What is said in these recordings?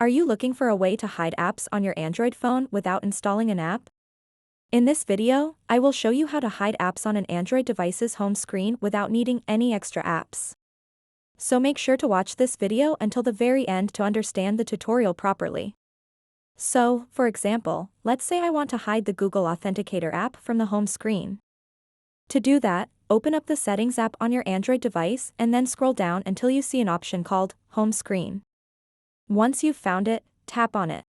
Are you looking for a way to hide apps on your Android phone without installing an app? In this video, I will show you how to hide apps on an Android device's home screen without needing any extra apps. So make sure to watch this video until the very end to understand the tutorial properly. So, for example, let's say I want to hide the Google Authenticator app from the home screen. To do that, open up the Settings app on your Android device and then scroll down until you see an option called Home Screen. Once you've found it, tap on it.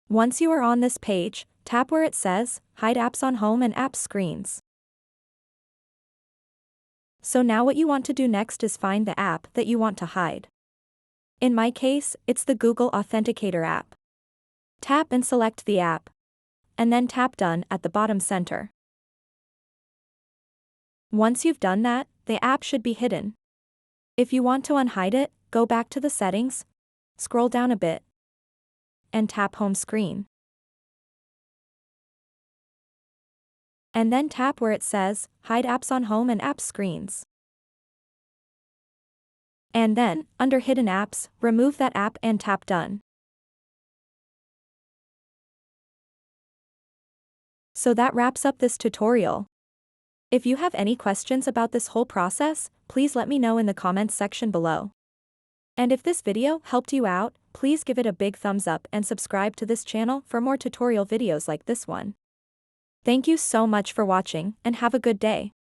Once you are on this page, tap where it says Hide Apps on Home and Apps Screens. So now what you want to do next is find the app that you want to hide. In my case, it's the Google Authenticator app. Tap and select the app. And then tap Done at the bottom center. Once you've done that, the app should be hidden. If you want to unhide it, go back to the settings, scroll down a bit, and tap Home Screen. And then tap where it says Hide Apps on Home and Apps Screens. And then, under Hidden Apps, remove that app and tap Done. So that wraps up this tutorial. If you have any questions about this whole process, please let me know in the comments section below. And if this video helped you out, please give it a big thumbs up and subscribe to this channel for more tutorial videos like this one. Thank you so much for watching and have a good day.